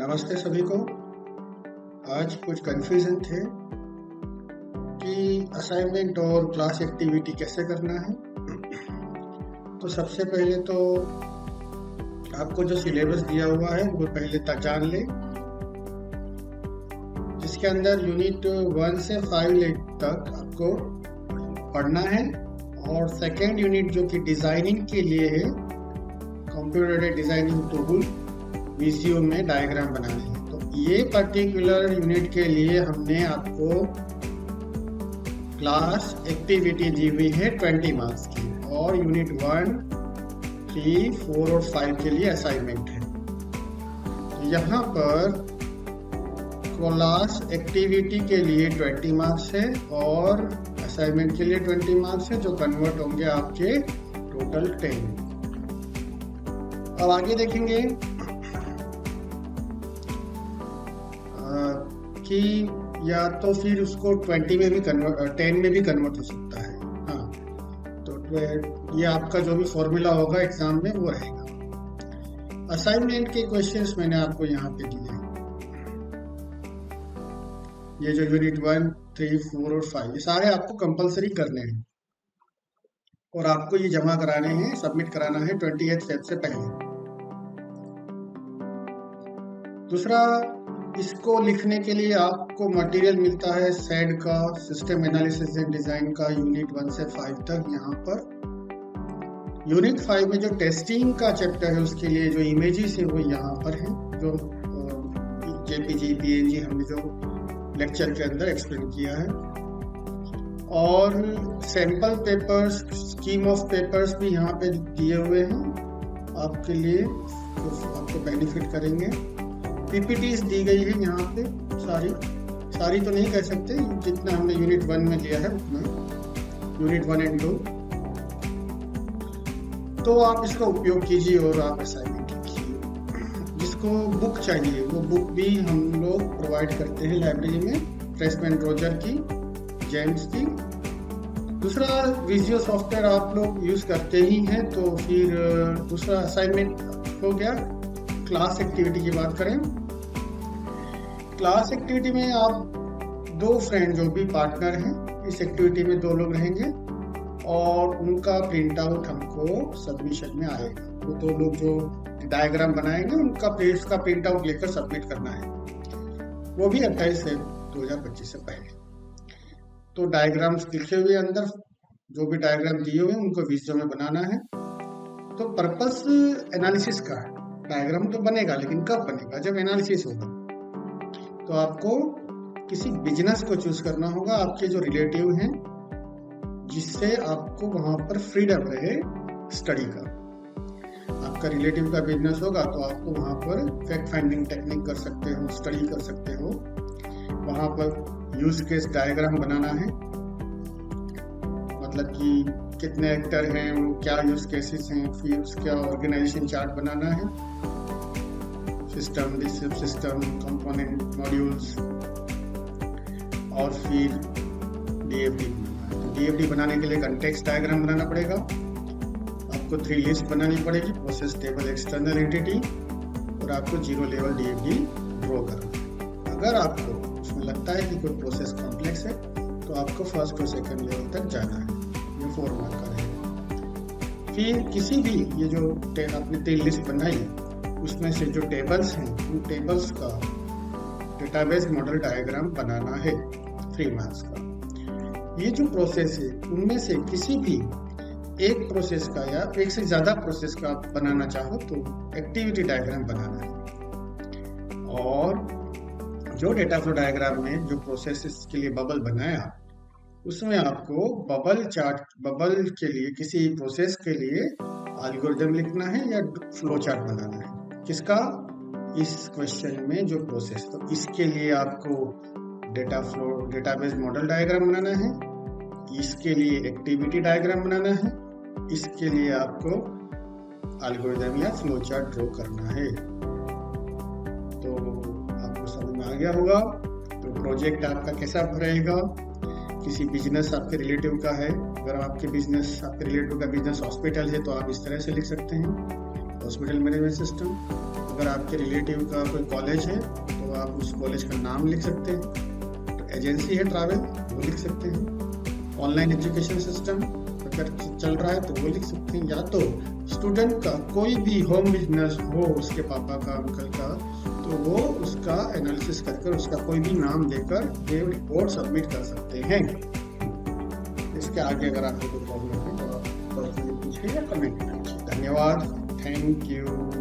नमस्ते सभी को। आज कुछ कन्फ्यूजन थे कि असाइनमेंट और क्लास एक्टिविटी कैसे करना है। तो सबसे पहले तो आपको जो सिलेबस दिया हुआ है वो पहले तक जान ले, जिसके अंदर यूनिट 1 से 5 तक आपको पढ़ना है। और सेकेंड यूनिट जो कि डिजाइनिंग के लिए है, computer aided designing tool VCO में डायग्राम बनाने हैं। तो ये पर्टिकुलर यूनिट के लिए हमने आपको क्लास एक्टिविटी दी हुई है 20 मार्क्स की, और यूनिट 1, 3, 4 और 5 के लिए असाइनमेंट है। तो यहाँ पर क्लास एक्टिविटी के लिए 20 मार्क्स है और असाइनमेंट के लिए 20 मार्क्स है, जो कन्वर्ट होंगे आपके टोटल 10। अब आगे देखेंगे कि या तो फिर उसको 20 में भी 10 में भी कन्वर्ट हो सकता है। हाँ, तो ये आपका जो भी फॉर्मूला होगा एग्जाम में वो रहेगा। असाइनमेंट के क्वेश्चंस मैंने आपको यहाँ पे दिए हैं। ये जो यूनिट 1, 3, 4 और 5 ये सारे आपको कंपलसरी करने हैं और आपको ये जमा कराने हैं, सबमिट कराना है 28 फेब से पहले। दूसरा, इसको लिखने के लिए आपको मटेरियल मिलता है सेड का, सिस्टम एनालिसिस एंड डिजाइन का, यूनिट 1 से 5 तक। यहाँ पर यूनिट 5 में जो टेस्टिंग का चैप्टर है उसके लिए जो इमेजेस है वो यहाँ पर है, जो जेपीजी पीएनजी हमने जो लेक्चर के अंदर एक्सप्लेन किया है। और sample papers, scheme of papers भी यहाँ पे दिए हुए हैं आपके लिए, तो आपको बेनिफिट करेंगे। पीपीटीज दी गई है यहाँ पे, सारी तो नहीं कह सकते, जितना हमने यूनिट 1 में लिया है उतना, यूनिट 1 एंड 2। तो आप इसका उपयोग कीजिए और आप असाइनमेंट लिखिए। जिसको बुक चाहिए वो बुक भी हम लोग प्रोवाइड करते हैं लाइब्रेरी में, फ्रेशमैन रोजर की, जेम्स की। दूसरा, विजुअल सॉफ्टवेयर आप लोग यूज करते ही हैं, तो फिर दूसरा असाइनमेंट हो गया। क्लास एक्टिविटी की बात करें, क्लास एक्टिविटी में आप 2 फ्रेंड जो भी पार्टनर हैं, इस एक्टिविटी में 2 लोग रहेंगे और उनका प्रिंट आउट हमको सबमिशन में आएगा। वो 2 लोग जो डायग्राम बनाएंगे उनका प्रिंट आउट लेकर सबमिट करना है, वो भी 28 से 2025 से पहले। तो डायग्राम्स लिखे हुए अंदर जो भी डायग्राम दिए हुए हैं उनको विजुअल में बनाना है। तो पर्पस एनालिसिस का है, डायग्राम तो बनेगा लेकिन कब बनेगा, जब एनालिसिस होगा। तो आपको किसी बिजनेस को चूज करना होगा, आपके जो रिलेटिव हैं, जिससे आपको वहां पर फ्रीडम रहे स्टडी का। आपका रिलेटिव का बिजनेस होगा तो आपको वहां पर फैक्ट फाइंडिंग टेक्निक कर सकते हो, स्टडी कर सकते हो। वहां पर यूज केस डायग्राम बनाना है, मतलब कि कितने एक्टर हैं, वो क्या यूज केसेस हैं, फिर उसका ऑर्गेनाइजेशन चार्ट बनाना है, सिस्टम, सब सिस्टम, कंपोनेंट, मॉड्यूल्स, और फिर डीएफडी बनाना है। तो डीएफडी बनाने के लिए कंटेक्स्ट डायग्राम बनाना पड़ेगा, आपको 3 लिस्ट बनानी पड़ेगी, प्रोसेस टेबल, एक्सटर्नल एंटिटी, और आपको 0 लेवल डीएफडी ड्रॉ करना है। अगर आपको उसमें लगता है कि कोई प्रोसेस कॉम्प्लेक्स है तो आपको फर्स्ट और सेकंड लेवल तक जाना है, ये 4 मार्क का रहेगा। फिर किसी भी ये जो आपने 3 लिस्ट बनाई उसमें से जो टेबल्स हैं उन टेबल्स का डेटाबेस मॉडल डायग्राम बनाना है, 3 मार्क्स का। ये जो प्रोसेस है उनमें से किसी भी एक प्रोसेस का या एक से ज्यादा प्रोसेस का आप बनाना चाहो तो एक्टिविटी डायग्राम बनाना है। और जो डेटा फ्लो डायग्राम में जो प्रोसेस के लिए बबल बनाया उसमें आपको बबल चार्ट, बबल के लिए किसी प्रोसेस के लिए एल्गोरिथम लिखना है या फ्लो चार्ट बनाना है। किसका? इस क्वेश्चन में जो प्रोसेस, तो इसके लिए आपको डेटाबेस मॉडल डायग्राम बनाना है, इसके लिए एक्टिविटी डायग्राम बनाना है, इसके लिए आपको एल्गोरिथम या फ्लो चार्ट ड्रॉ करना है। तो आपको समझ में आ गया होगा। तो प्रोजेक्ट आपका कैसा रहेगा, किसी बिजनेस आपके रिलेटिव का है, अगर आपके रिलेटिव का बिजनेस हॉस्पिटल है तो आप इस तरह से लिख सकते हैं, हॉस्पिटल मैनेजमेंट सिस्टम। अगर आपके रिलेटिव का कोई कॉलेज है तो आप उस कॉलेज का नाम लिख सकते हैं। तो एजेंसी है ट्रैवल, वो लिख सकते हैं। ऑनलाइन एजुकेशन सिस्टम अगर चल रहा है तो वो लिख सकते हैं। या तो स्टूडेंट का कोई भी होम बिजनेस हो, उसके पापा का, अंकल का, तो वो उसका एनालिसिस कर उसका कोई भी नाम देकर ये रिपोर्ट सबमिट कर सकते हैं। इसके आगे अगर आपको कोई प्रॉब्लम है तो आप पूछिए या कमेंट कीजिए। धन्यवाद, थैंक यू।